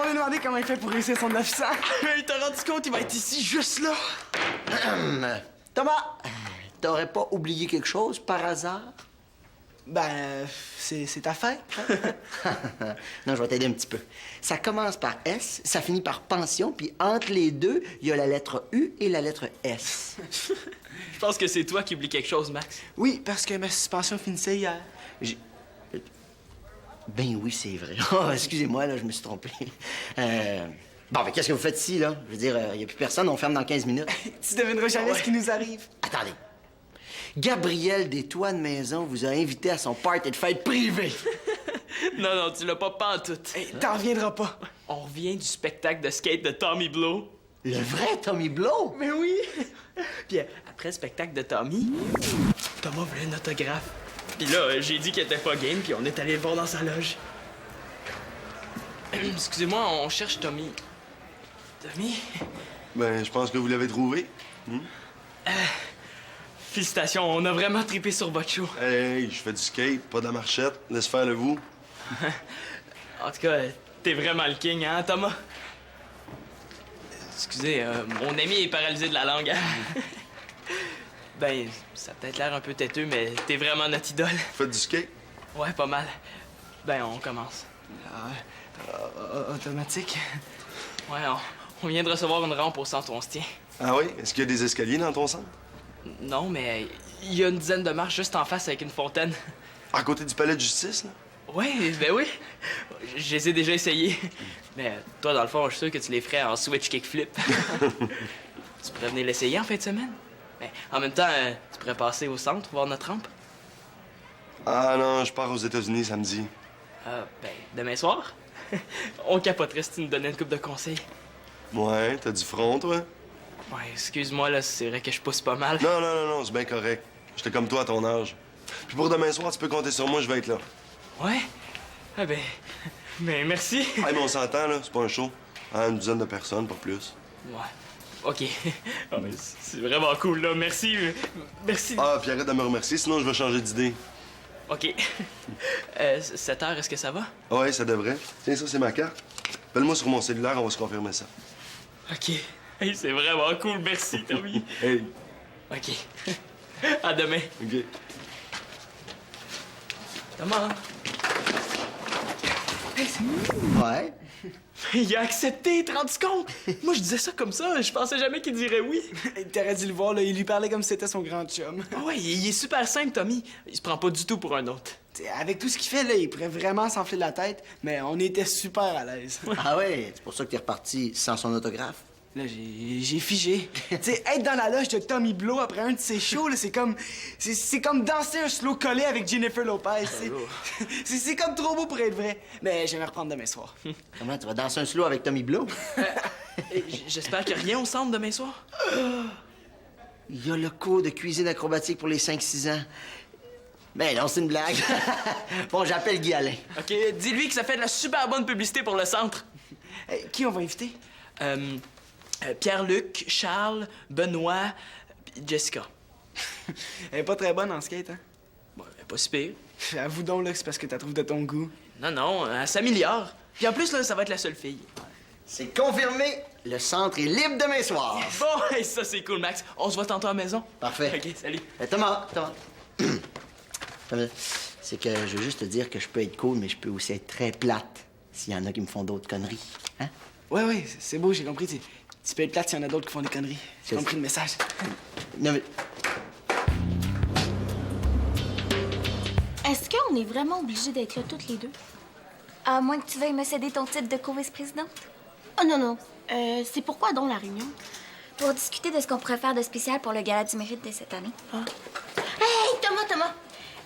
m'en ai demandé comment il fait pour réussir son 900. Hey, t'as rendu compte, il va être ici, juste là. Thomas, t'aurais pas oublié quelque chose par hasard? Ben, c'est ta fête. Non, je vais t'aider un petit peu. Ça commence par S, ça finit par pension, puis entre les deux, il y a la lettre U et la lettre S. Je pense que c'est toi qui oublies quelque chose, Max. Oui, parce que ma suspension finissait hier. Ben oui, c'est vrai. Oh, excusez-moi, là, je me suis trompé. Bon, mais qu'est-ce que vous faites ici, là? Je veux dire, il n'y a plus personne, on ferme dans 15 minutes. Tu devineras jamais ce qui nous arrive. Attendez. Gabriel des Toits de Maison vous a invité à son party de fête privé. Non, tu l'as pas pantoute. Hey, t'en reviendras pas. On revient du spectacle de skate de Tommy Blow. Le vrai Tommy Blow? Mais oui! Puis après le spectacle de Tommy, Thomas voulait un autographe. Puis là, j'ai dit qu'il était pas game, puis on est allé le voir dans sa loge. Excusez-moi, on cherche Tommy. Tommy? Ben, je pense que vous l'avez trouvé. Félicitations, on a vraiment trippé sur votre show. Hey, je fais du skate, pas de la marchette. Laisse faire le vous. En tout cas, t'es vraiment le king, hein, Thomas? Excusez, mon ami est paralysé de la langue. Hein? Ben, ça a peut-être l'air un peu têteux, mais t'es vraiment notre idole. Vous faites du skate? Ouais, pas mal. Ben, on commence. Automatique. Ouais, on vient de recevoir une rampe au centre où on se tient. Ah oui? Est-ce qu'il y a des escaliers dans ton centre? Non, mais il y a une dizaine de marches juste en face avec une fontaine. À côté du palais de justice, là? Ouais, ben oui. Je les ai déjà essayés. Mais toi, dans le fond, je suis sûr que tu les ferais en switch kickflip. Tu pourrais venir l'essayer en fin de semaine. Mais en même temps, tu pourrais passer au centre voir notre rampe. Ah non, je pars aux États-Unis samedi. Ben, demain soir. On capoterait si tu nous donnais une coupe de conseils. Ouais, t'as du front, toi? Ouais, excuse-moi, là, c'est vrai que je pousse pas mal. Non, c'est bien correct. J'étais comme toi à ton âge. Puis pour demain soir, tu peux compter sur moi, je vais être là. Ouais? Ah ben merci. Hey, mais on s'entend, là, c'est pas un show. Hein, une dizaine de personnes, pas plus. Ouais. OK. Ah, mais c'est vraiment cool, là. Merci. Merci. Ah, puis arrête de me remercier, sinon je vais changer d'idée. OK. 7 heures, est-ce que ça va? Ah ouais, ça devrait. Tiens, ça, c'est ma carte. Appelle-moi sur mon cellulaire, on va se confirmer ça. OK. Hey, c'est vraiment cool. Merci, Tommy. Hey. OK. À demain. OK. Thomas. Ouais. Il a accepté, t'es rendu compte? Moi, je disais ça comme ça. Je pensais jamais qu'il dirait oui. T'aurais dû le voir, là. Il lui parlait comme si c'était son grand chum. Ah ouais, il est super simple, Tommy. Il se prend pas du tout pour un autre. T'sais, avec tout ce qu'il fait, là, il pourrait vraiment s'enfler la tête, mais on était super à l'aise. Ah ouais, c'est pour ça que t'es reparti sans son autographe? Là, j'ai figé. Tu sais, être dans la loge de Tommy Blow après un de ses shows, là, c'est comme... C'est comme danser un slow collé avec Jennifer Lopez, c'est comme trop beau pour être vrai. Mais je vais me reprendre demain soir. Comment, tu vas danser un slow avec Tommy Blow? J'espère qu'il n'y a rien au centre demain soir. Il y a le cours de cuisine acrobatique pour les 5-6 ans. Ben non, c'est une blague. Bon, j'appelle Guy Alain. OK, dis-lui que ça fait de la super bonne publicité pour le centre. Qui on va inviter? Pierre-Luc, Charles, Benoît, puis Jessica. Elle est pas très bonne en skate, hein? Bon, elle est pas si pire. Avoue donc, là, que c'est parce que t'as trouvé de ton goût. Non, elle s'améliore. Puis en plus, là, ça va être la seule fille. C'est confirmé. Le centre est libre demain soir. Bon, hey, ça, c'est cool, Max. On se voit tantôt à la maison. Parfait. OK, salut. Thomas. Thomas, c'est que je veux juste te dire que je peux être cool, mais je peux aussi être très plate s'il y en a qui me font d'autres conneries. Hein? Ouais, c'est beau, j'ai compris. Tu peux être plate s'il y en a d'autres qui font des conneries. J'ai compris le message. Non, mais... Est-ce qu'on est vraiment obligés d'être là toutes les deux? À moins que tu veuilles me céder ton titre de co-vice-présidente. Oh non. C'est pourquoi donc la réunion? Pour discuter de ce qu'on pourrait faire de spécial pour le Gala du mérite de cette année. Hey, Thomas!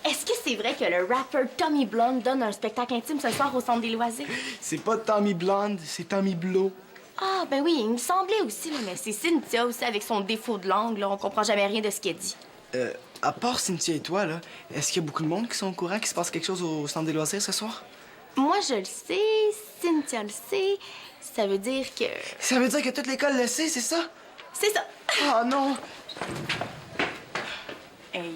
Est-ce que c'est vrai que le rappeur Tommy Blonde donne un spectacle intime ce soir au Centre des loisirs? C'est pas Tommy Blonde, c'est Tommy Blow. Ah, ben oui, il me semblait aussi, là, mais c'est Cynthia aussi avec son défaut de langue, là. On comprend jamais rien de ce qu'elle dit. À part Cynthia et toi, là, est-ce qu'il y a beaucoup de monde qui sont au courant qu'il se passe quelque chose au Centre des loisirs ce soir? Moi, je le sais, Cynthia le sait. Ça veut dire que... Ça veut dire que toute l'école le sait, c'est ça? C'est ça! Oh non! Hey,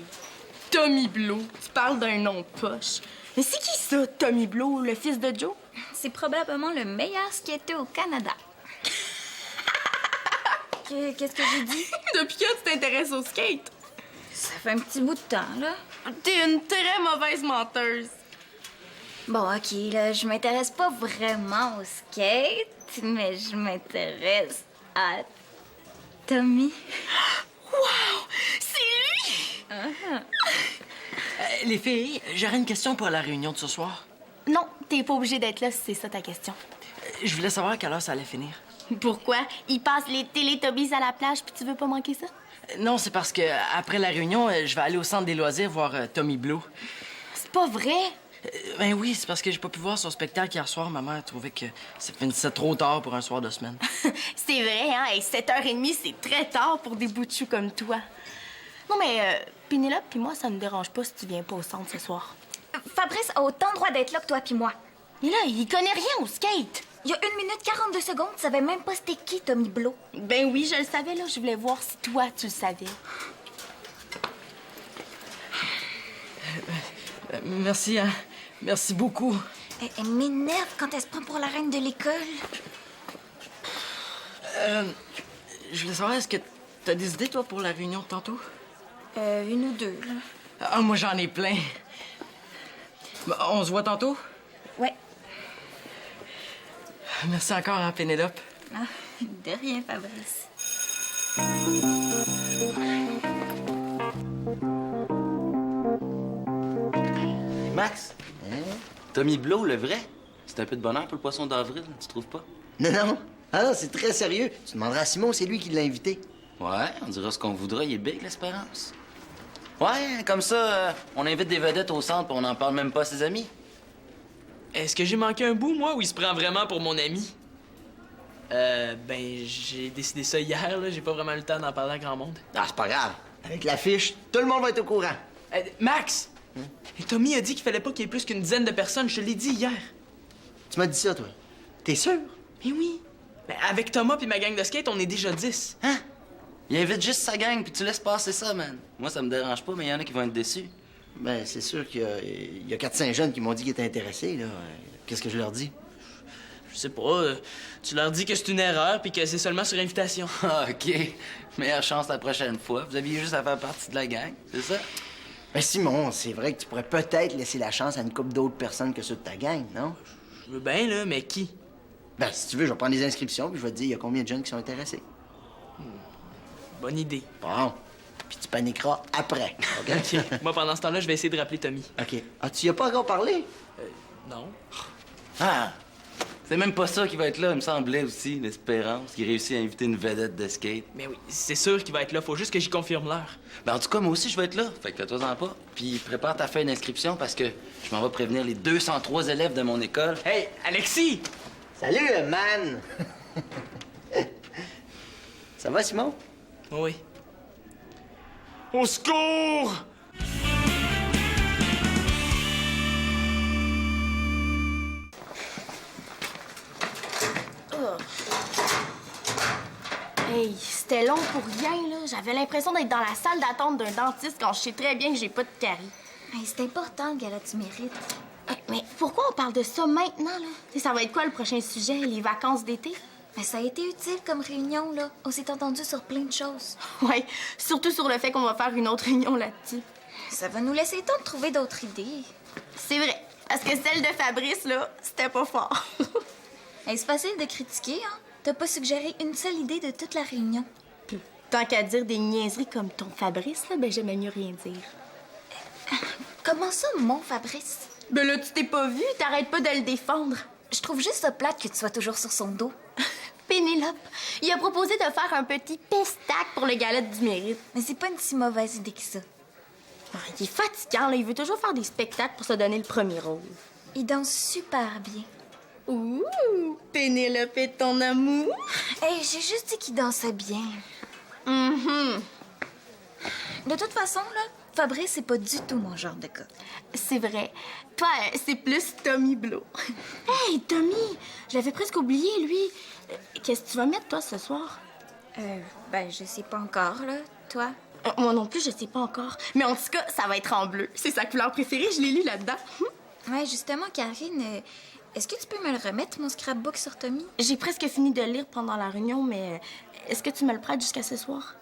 Tommy Blow, tu parles d'un nom poche. Mais c'est qui ça, Tommy Blow, le fils de Joe? c'est probablement le meilleur skater au Canada. Qu'est-ce que j'ai dit? Depuis quand tu t'intéresses au skate? Ça fait un petit bout de temps, là. T'es une très mauvaise menteuse. Bon, OK, là, je m'intéresse pas vraiment au skate, mais je m'intéresse à Tommy. Wow! C'est lui! Les filles, j'aurais une question pour la réunion de ce soir. Non, t'es pas obligé d'être là si c'est ça ta question. Je voulais savoir à quelle heure ça allait finir. Pourquoi? Ils passent les Télétubbies à la plage puis tu veux pas manquer ça? Non, c'est parce que après la réunion, je vais aller au centre des loisirs voir Tommy Blue. C'est pas vrai! Ben oui, c'est parce que j'ai pas pu voir son spectacle hier soir. Ma mère trouvait que ça finissait trop tard pour un soir de semaine. C'est vrai, hein? Et 7h30, c'est très tard pour des bouts de chou comme toi. Non, mais Pénélope puis moi, ça me dérange pas si tu viens pas au centre ce soir. Fabrice a autant droit d'être là que toi puis moi. Mais là, il connaît rien au skate. Il y a 1 minute 42 secondes, tu savais même pas c'était qui Tommy Blue. Ben oui, je le savais, là. Je voulais voir si toi, tu le savais. Merci, hein. Merci beaucoup. Elle m'énerve quand elle se prend pour la reine de l'école. Je voulais savoir, est-ce que t'as des idées, toi, pour la réunion de tantôt? 1 ou 2, là. Ah, moi, j'en ai plein. Bon, on se voit tantôt? Ouais. Merci encore, hein, Pénélope. Ah, de rien, Fabrice. Max, Tommy Blow, le vrai? C'est un peu de bonheur pour le poisson d'avril, tu trouves pas? Non, non. Ah non, c'est très sérieux. Tu demanderas à Simon, c'est lui qui l'a invité. Ouais, on dira ce qu'on voudra, il est big, l'espérance. Ouais, comme ça, on invite des vedettes au centre, puis on n'en parle même pas à ses amis. Est-ce que j'ai manqué un bout, moi, ou il se prend vraiment pour mon ami? Ben, j'ai décidé ça hier, là. J'ai pas vraiment eu le temps d'en parler à grand monde. Ah, c'est pas grave. Avec l'affiche, tout le monde va être au courant. Max! Et Tommy a dit qu'il fallait pas qu'il y ait plus qu'une dizaine de personnes. Je te l'ai dit hier. Tu m'as dit ça, toi. T'es sûr? Mais oui. Ben, avec Thomas puis ma gang de skate, on est déjà 10. Hein? Il invite juste sa gang, puis tu laisses passer ça, man. Moi, ça me dérange pas, mais il y en a qui vont être déçus. Ben, c'est sûr qu'il y a 4-5 jeunes qui m'ont dit qu'ils étaient intéressés, là. Qu'est-ce que je leur dis? Je sais pas. Tu leur dis que c'est une erreur puis que c'est seulement sur invitation. Ah, OK. Meilleure chance la prochaine fois. Vous aviez juste à faire partie de la gang, c'est ça? Ben, Simon, c'est vrai que tu pourrais peut-être laisser la chance à une couple d'autres personnes que ceux de ta gang, non? Je veux bien, là, mais qui? Ben, si tu veux, je vais prendre les inscriptions, puis je vais te dire il y a combien de jeunes qui sont intéressés. Bonne idée. Bon. Puis tu paniqueras après, OK? OK. Moi, pendant ce temps-là, je vais essayer de rappeler Tommy. OK. Ah, tu y as pas encore parlé? Non. Ah! C'est même pas ça qui va être là, il me semblait aussi, l'espérance, qui réussit à inviter une vedette de skate. Mais oui, c'est sûr qu'il va être là. Faut juste que j'y confirme l'heure. Ben, en tout cas, moi aussi, je vais être là. Fait que fais-toi-en pas. Puis prépare ta feuille d'inscription parce que je m'en vais prévenir les 203 élèves de mon école. Hey, Alexis! Salut, man! Ça va, Simon? Oui. Au secours! Hey, c'était long pour rien, là. J'avais l'impression d'être dans la salle d'attente d'un dentiste quand je sais très bien que j'ai pas de carie. Hey, c'est important, le gala du mérite. Mais pourquoi on parle de ça maintenant, là? T'sais, ça va être quoi le prochain sujet, les vacances d'été? Mais ça a été utile comme réunion, là. On s'est entendu sur plein de choses. Ouais, surtout sur le fait qu'on va faire une autre réunion là-dessus. Ça va nous laisser le temps de trouver d'autres idées. C'est vrai, parce que celle de Fabrice, là, c'était pas fort. Hey, c'est facile de critiquer, hein? T'as pas suggéré une seule idée de toute la réunion. Tant qu'à dire des niaiseries comme ton Fabrice, là, ben j'aimais mieux rien dire. Comment ça, mon Fabrice? Ben là, tu t'es pas vu, t'arrêtes pas de le défendre. Je trouve juste ça plate que tu sois toujours sur son dos. Pénélope, il a proposé de faire un petit pestac pour le gala du mérite. Mais c'est pas une si mauvaise idée que ça. Ah, il est fatigant, là. Il veut toujours faire des spectacles pour se donner le premier rôle. Il danse super bien. Ouh, Pénélope est ton amour. Hey, j'ai juste dit qu'il dansait bien. De toute façon, là, Fabrice, c'est pas du tout mon genre de gars. C'est vrai. Toi, c'est plus Tommy Blow. Hey, Tommy! Je l'avais presque oublié, lui. Qu'est-ce que tu vas mettre, toi, ce soir? Ben, je sais pas encore, là. Toi? Moi non plus, je sais pas encore. Mais en tout cas, ça va être en bleu. C'est sa couleur préférée, je l'ai lu là-dedans. Ouais, justement, Karine, Est-ce que tu peux me le remettre, mon scrapbook sur Tommy? J'ai presque fini de le lire pendant la réunion, mais est-ce que tu me le prêtes jusqu'à ce soir?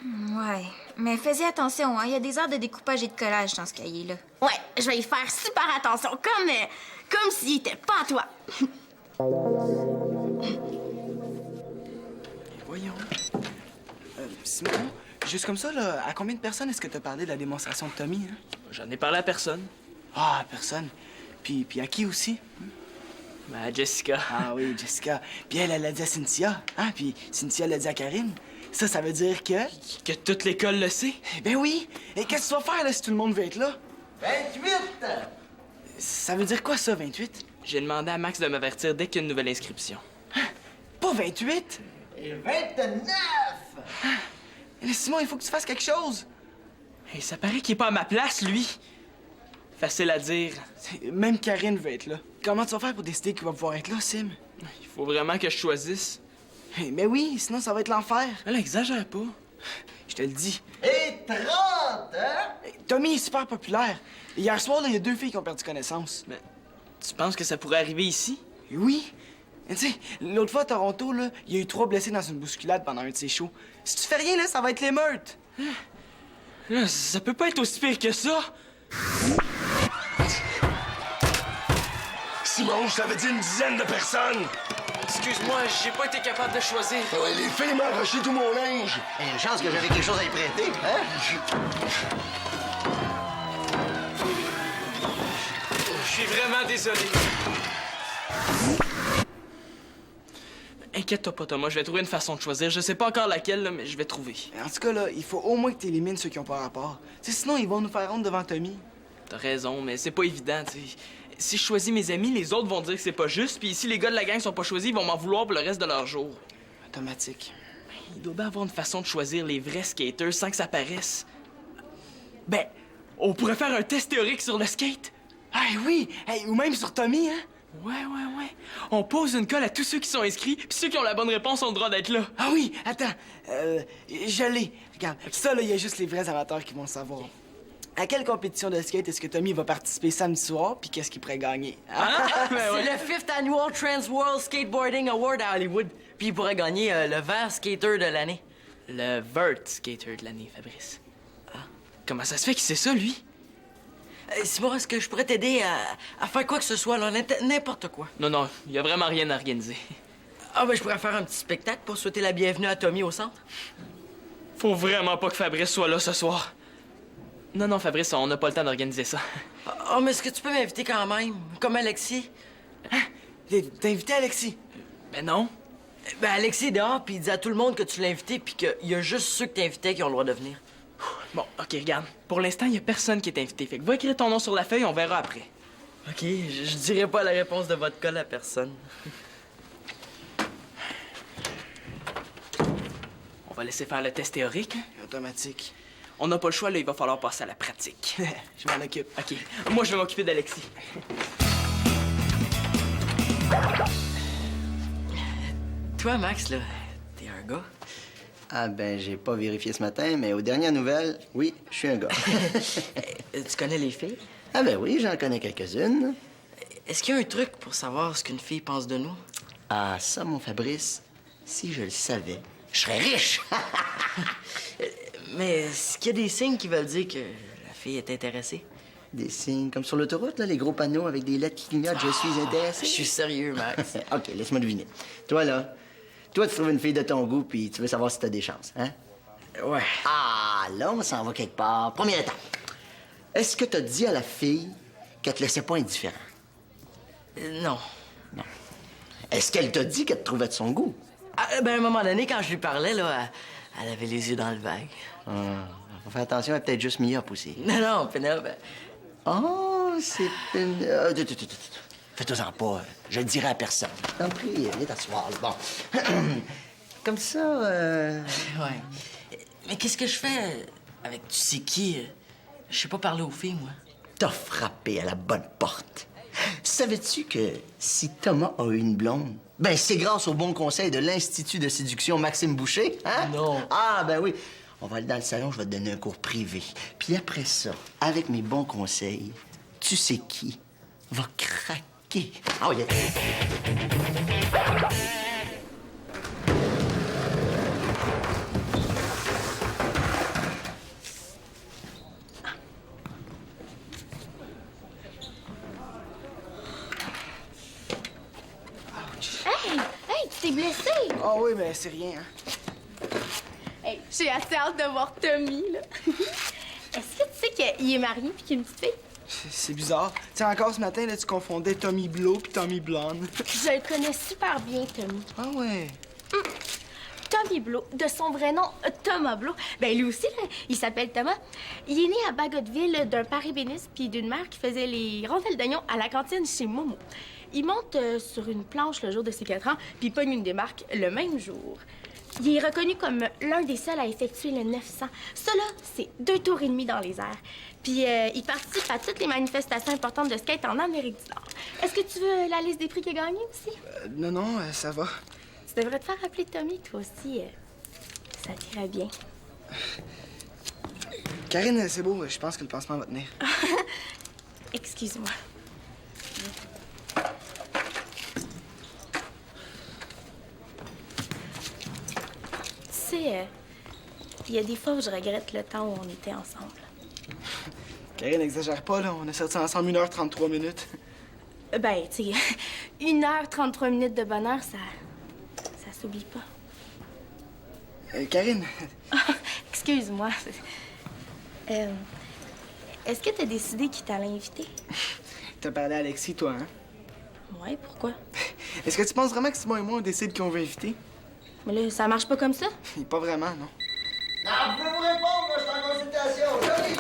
Ouais, mais fais-y attention, hein. Il y a des heures de découpage et de collage dans ce cahier-là. Ouais, je vais y faire super attention, comme s'il était pas à toi. Voyons. Simon, juste comme ça, là, à combien de personnes est-ce que t'as parlé de la démonstration de Tommy, hein? J'en ai parlé à personne. Ah, personne. Puis à qui aussi? Ben, à Jessica. Ah oui, Jessica. Puis elle l'a dit à Cynthia. Hein? Puis Cynthia l'a dit à Karine. Ça veut dire que... Que toute l'école le sait. Ben oui. Et qu'est-ce que tu vas faire, là, si tout le monde veut être là? 28! Ça veut dire quoi, ça, 28? J'ai demandé à Max de m'avertir dès qu'il y a une nouvelle inscription. Pas 28? Et 29! Mais Simon, il faut que tu fasses quelque chose. Hey, ça paraît qu'il est pas à ma place, lui. Facile à dire. Même Karine veut être là. Comment tu vas faire pour décider qui va pouvoir être là, Sim? Il faut vraiment que je choisisse. Mais oui, sinon ça va être l'enfer. Elle exagère pas. Je te le dis. Et 30, hein? Tommy est super populaire. Hier soir, là, il y a 2 filles qui ont perdu connaissance. Mais tu penses que ça pourrait arriver ici? Et oui. Mais tu sais, l'autre fois à Toronto, là, il y a eu 3 blessés dans une bousculade pendant un de ses shows. Si tu fais rien, là, ça va être l'émeute. Là, ça peut pas être aussi pire que ça. Simon, je t'avais dit une dizaine de personnes! Excuse-moi, j'ai pas été capable de choisir. Ouais, les filles m'ont arraché tout mon linge! Il y a une chance que j'avais quelque chose à y prêter, hein? Je suis vraiment désolé. Inquiète-toi pas, Thomas, je vais trouver une façon de choisir. Je sais pas encore laquelle, là, mais je vais trouver. En tout cas, là, il faut au moins que tu élimines ceux qui ont pas rapport. Tu sais, sinon, ils vont nous faire honte devant Tommy. T'as raison, mais c'est pas évident, tu sais. Si je choisis mes amis, les autres vont dire que c'est pas juste, puis si les gars de la gang sont pas choisis, ils vont m'en vouloir pour le reste de leur jour. Automatique. Il doit bien avoir une façon de choisir les vrais skaters sans que ça paraisse. Ben, on pourrait faire un test théorique sur le skate. Ah oui! Hey, ou même sur Tommy, hein? Ouais. On pose une colle à tous ceux qui sont inscrits, puis ceux qui ont la bonne réponse ont le droit d'être là. Ah oui! Attends. Je l'ai. Regarde, ça, là, il y a juste les vrais amateurs qui vont le savoir. À quelle compétition de skate est-ce que Tommy va participer samedi soir, puis qu'est-ce qu'il pourrait gagner? Hein? Ben C'est le 5th Annual Trans World Skateboarding Award à Hollywood. Puis il pourrait gagner le vert skater de l'année. Le vert skater de l'année, Fabrice. Ah. Comment ça se fait qu'il sait ça, lui? Simon, est-ce que je pourrais t'aider à faire quoi que ce soit, là? N'importe quoi. Non, il y a vraiment rien à organiser. Ah, ben je pourrais faire un petit spectacle pour souhaiter la bienvenue à Tommy au centre. Faut vraiment pas que Fabrice soit là ce soir. Non, Fabrice, on n'a pas le temps d'organiser ça. Ah, mais est-ce que tu peux m'inviter quand même? Comme Alexis? T'as invité Alexis? Ben non. Ben Alexis est dehors, puis il dit à tout le monde que tu l'as invité, puis qu'il y a juste ceux que t'invitais qui ont le droit de venir. Bon, OK, regarde. Pour l'instant, il y a personne qui est invité. Fait que va écrire ton nom sur la feuille, on verra après. OK, je dirai pas la réponse de votre colle à personne. On va laisser faire le test théorique. Hein? Automatique. On n'a pas le choix, là, il va falloir passer à la pratique. Je m'en occupe. OK. Moi, je vais m'occuper d'Alexis. Toi, Max, là, t'es un gars. Ah ben, j'ai pas vérifié ce matin, mais aux dernières nouvelles, oui, je suis un gars. Tu connais les filles? Ah ben oui, j'en connais quelques-unes. Est-ce qu'il y a un truc pour savoir ce qu'une fille pense de nous? Ah, ça, mon Fabrice, si je le savais, je serais riche. Mais est-ce qu'il y a des signes qui veulent dire que la fille est intéressée? Des signes comme sur l'autoroute, là, les gros panneaux avec des lettres qui clignotent, je suis intéressé. Je suis sérieux, Max. OK, laisse-moi deviner. Toi, là, tu trouves une fille de ton goût, puis tu veux savoir si t'as des chances, hein? Ouais. Ah, là, on s'en va quelque part. Première étape. Est-ce que t'as dit à la fille qu'elle te laissait pas indifférent? Non. Est-ce qu'elle t'a dit qu'elle te trouvait de son goût? Ah, ben, à un moment donné, quand je lui parlais, là, elle avait les yeux dans le vague. Faut faire attention, elle est peut-être juste myope aussi. Non, Pénélope. Oh, c'est... Fais-toi-en pas. Je le dirai à personne. T'en prie, viens t'asseoir. Bon. Comme ça, Ouais. Mais qu'est-ce que je fais avec tu sais qui? Je sais pas parler aux filles, moi. T'as frappé à la bonne porte. Savais-tu que si Thomas a eu une blonde, ben c'est grâce au bon conseil de l'Institut de séduction Maxime Boucher, hein? Non. Ah, ben oui. On va aller dans le salon, je vais te donner un cours privé. Puis après ça, avec mes bons conseils, tu sais qui va craquer OK. Ah oui. Hey, tu t'es blessé! Ah oui, mais c'est rien, hein. Hey, j'ai assez hâte de voir Tommy, là. Est-ce que tu sais qu'il est marié puis qu'il a une petite fille? C'est bizarre. Tu sais, encore ce matin, là, tu confondais Tommy Blow puis Tommy Blonde. Je le connais super bien, Tommy. Ah ouais. Tommy Blow, de son vrai nom, Thomas Blow. Ben lui aussi, là, il s'appelle Thomas. Il est né à Bagotville d'un père ébéniste puis d'une mère qui faisait les rondelles d'oignons à la cantine chez Momo. Il monte sur une planche le jour de ses 4 ans puis il pogne une démarque le même jour. Il est reconnu comme l'un des seuls à effectuer le 900. Ça, là, c'est 2 tours et demi dans les airs. Puis il participe à toutes les manifestations importantes de skate en Amérique du Nord. Est-ce que tu veux la liste des prix qu'il a gagnés aussi? Non, ça va. Tu devrais te faire appeler Tommy, toi aussi. Ça t'irait bien. Karine, c'est beau. Je pense que le pansement va tenir. Excuse-moi. Tu sais, il y a des fois où je regrette le temps où on était ensemble. Karine, n'exagère pas, là. On a sorti ensemble 1h33 minutes. Ben, tu sais, 1h33 minutes de bonheur, ça s'oublie pas. Karine, Excuse-moi. Est-ce que t'as décidé qui t'allait inviter? t'as parlé à Alexis, toi, hein? Ouais, pourquoi? Est-ce que tu penses vraiment que Simon et moi, on décide qui on veut inviter? Mais là, ça marche pas comme ça? Pas vraiment, non. Ah, vous pouvez vous répondre, moi, je suis en consultation. Johnny!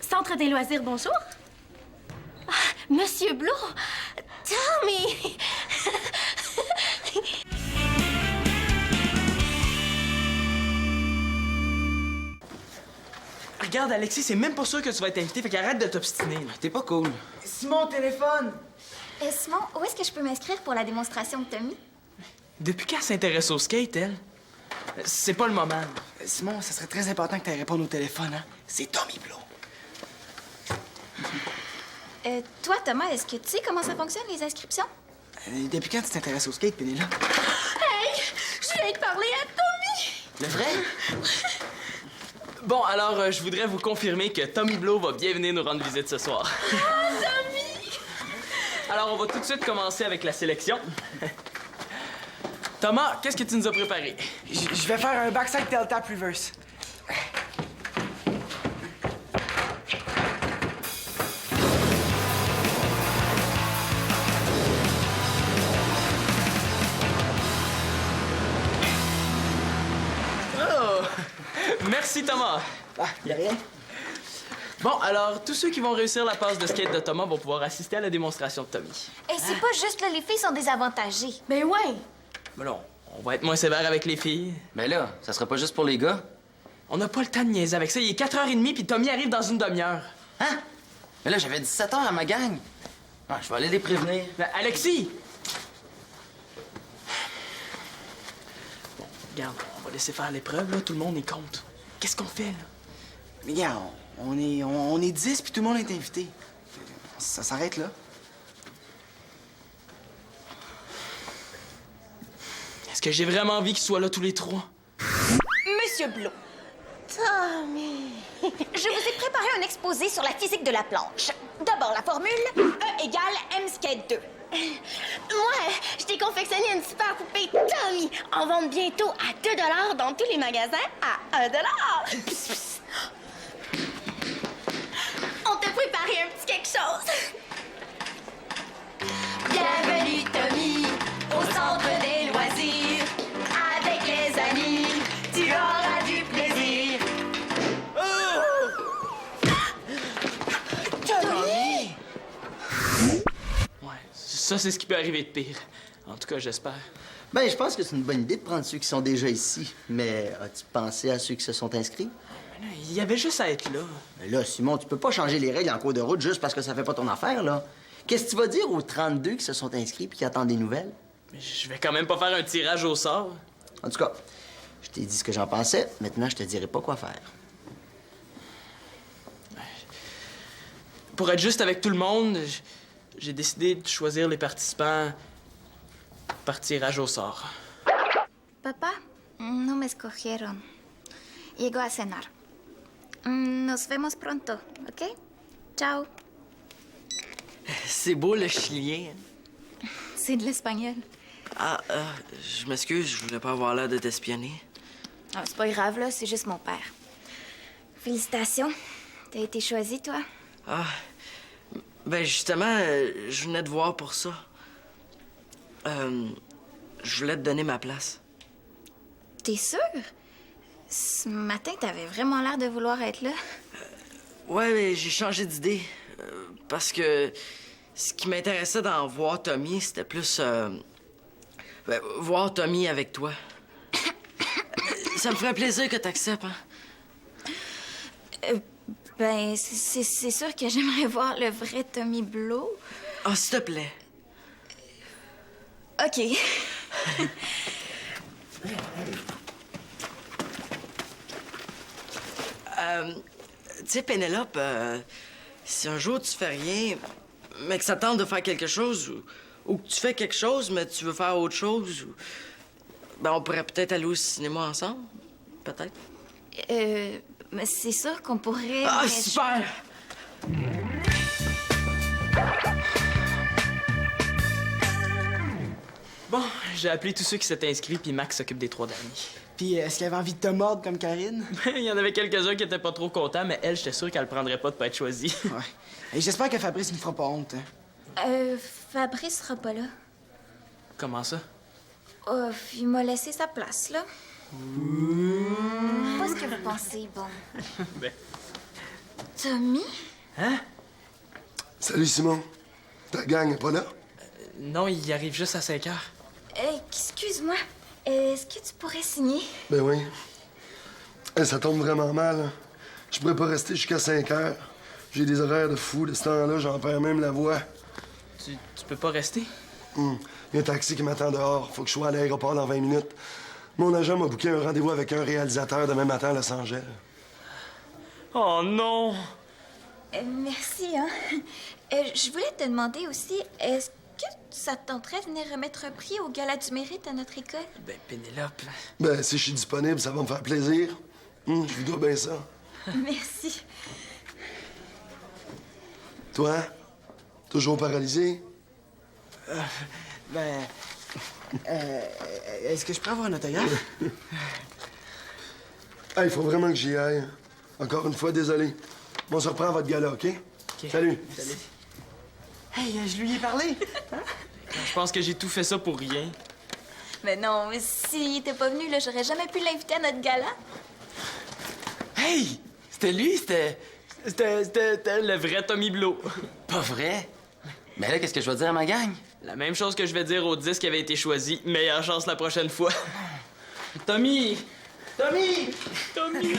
Centre des loisirs, bonjour. Ah, Monsieur Blow! Tommy! Regarde, Alexis, c'est même pas sûr que tu vas être invité, fait qu'arrête de t'obstiner, là. T'es pas cool. Simon, téléphone! Simon, où est-ce que je peux m'inscrire pour la démonstration de Tommy? Depuis quand elle s'intéresse au skate, elle? C'est pas le moment. Simon, ça serait très important que tu répondes au téléphone, hein? C'est Tommy Blow. Toi, Thomas, est-ce que tu sais comment ça fonctionne, les inscriptions? Depuis quand tu t'intéresses au skate, Pénélope? Hey! Je viens de parler à Tommy! Le vrai? Bon, alors, je voudrais vous confirmer que Tommy Blow va bien venir nous rendre visite ce soir. Tommy! Alors, on va tout de suite commencer avec la sélection. Thomas, qu'est-ce que tu nous as préparé? Je vais faire un backside tail tap reverse. Oh! Merci, Thomas. Ah, y'a rien? Bon, alors, tous ceux qui vont réussir la passe de skate de Thomas vont pouvoir assister à la démonstration de Tommy. Et c'est pas juste là, les filles sont désavantagées. Ben ouais! Mais non, on va être moins sévère avec les filles. Mais là, ça sera pas juste pour les gars. On n'a pas le temps de niaiser avec ça. Il est 4h30 puis Tommy arrive dans une demi-heure. Hein? Mais là, j'avais 17 heures à ma gang. Ah, je vais aller les prévenir. Ben, Alexis! Bon, regarde, on va laisser faire l'épreuve, là. Tout le monde est contre. Qu'est-ce qu'on fait, là? Mais regarde, on est 10 puis tout le monde est invité. Ça s'arrête là. Est-ce que j'ai vraiment envie qu'ils soient là tous les trois? Monsieur Blow. Tommy. Je vous ai préparé un exposé sur la physique de la planche. D'abord, la formule E égale M skate 2. Moi, je t'ai confectionné une super poupée Tommy en vente bientôt à 2 $ dans tous les magasins à 1 $. On t'a préparé un petit quelque chose. Bienvenue, Tommy, au centre des loisirs. Avec les amis, tu auras du plaisir. Tommy! Ouais, ça, c'est ce qui peut arriver de pire. En tout cas, j'espère. Ben, je pense que c'est une bonne idée de prendre ceux qui sont déjà ici. Mais as-tu pensé à ceux qui se sont inscrits? Mais là, il y avait juste à être là. Mais là, Simon, tu peux pas changer les règles en cours de route juste parce que ça fait pas ton affaire, là. Qu'est-ce que tu vas dire aux 32 qui se sont inscrits puis qui attendent des nouvelles? Mais je vais quand même pas faire un tirage au sort. En tout cas, je t'ai dit ce que j'en pensais. Maintenant, je te dirai pas quoi faire. Pour être juste avec tout le monde, j'ai décidé de choisir les participants par tirage au sort. Papá, no me escogieron. Llego a cenar. Nos vemos pronto, ¿ok? Ciao. C'est beau, le chilien. C'est de l'espagnol. Ah, je m'excuse, je voulais pas avoir l'air de t'espionner. Ah, c'est pas grave, là, c'est juste mon père. Félicitations. T'as été choisi, toi? Ah, ben justement, je venais te voir pour ça. Je voulais te donner ma place. T'es sûr? Ce matin, t'avais vraiment l'air de vouloir être là. Ouais, mais j'ai changé d'idée. Parce que ce qui m'intéressait d'en voir Tommy, c'était plus... voir Tommy avec toi. Ça me ferait plaisir que t'acceptes, hein? Ben, c'est sûr que j'aimerais voir le vrai Tommy Blow. Ah, s'il te plaît. OK. Tu sais, Pénélope, si un jour tu fais rien, mais que ça tente de faire quelque chose, ou que tu fais quelque chose, mais tu veux faire autre chose, ben on pourrait peut-être aller au cinéma ensemble. Peut-être. Mais c'est sûr qu'on pourrait... Ah, mais super! Bon, j'ai appelé tous ceux qui s'étaient inscrits, puis Max s'occupe des 3 derniers. Puis, est-ce qu'il avait envie de te mordre comme Karine? Il y en avait quelques-uns qui étaient pas trop contents, mais elle, j'étais sûr qu'elle prendrait pas de pas être choisie. Ouais. Et j'espère que Fabrice ne fera pas honte. Hein. Fabrice sera pas là. Comment ça? Oh, il m'a laissé sa place, là. Pas ce que vous pensez, bon. Ben. Tommy? Hein? Salut, Simon. Ta gang est pas là? Non, il arrive juste à 5 heures. Excuse-moi. Est-ce que tu pourrais signer? Ben oui. Ça tombe vraiment mal. Hein. Je pourrais pas rester jusqu'à 5 heures. J'ai des horaires de fou. De ce temps-là, j'en perds même la voix. Tu peux pas rester? Il y a un taxi qui m'attend dehors. Faut que je sois à l'aéroport dans 20 minutes. Mon agent m'a booké un rendez-vous avec un réalisateur demain matin à Los Angeles. Oh non! Merci, hein. Je voulais te demander aussi, est-ce que ça te tenterait de venir remettre un prix au Gala du Mérite à notre école? Ben, Pénélope... Ben, si je suis disponible, ça va me faire plaisir. Je vous dois bien ça. Merci. Toi? Toujours paralysé? Est-ce que je peux avoir un autographe? Il faut vraiment que j'y aille. Encore une fois, désolé. On se reprend à votre gala, OK? Salut. Salut. Hey, je lui ai parlé. Je pense que j'ai tout fait ça pour rien. Mais non, mais s'il était pas venu, là, j'aurais jamais pu l'inviter à notre gala. Hey! C'était lui, c'était C'était le vrai Tommy Blow. pas vrai. Mais là, qu'est-ce que je vais dire à ma gang? La même chose que je vais dire aux 10 qui avaient été choisis. Meilleure chance la prochaine fois. Tommy! Tommy! Tommy!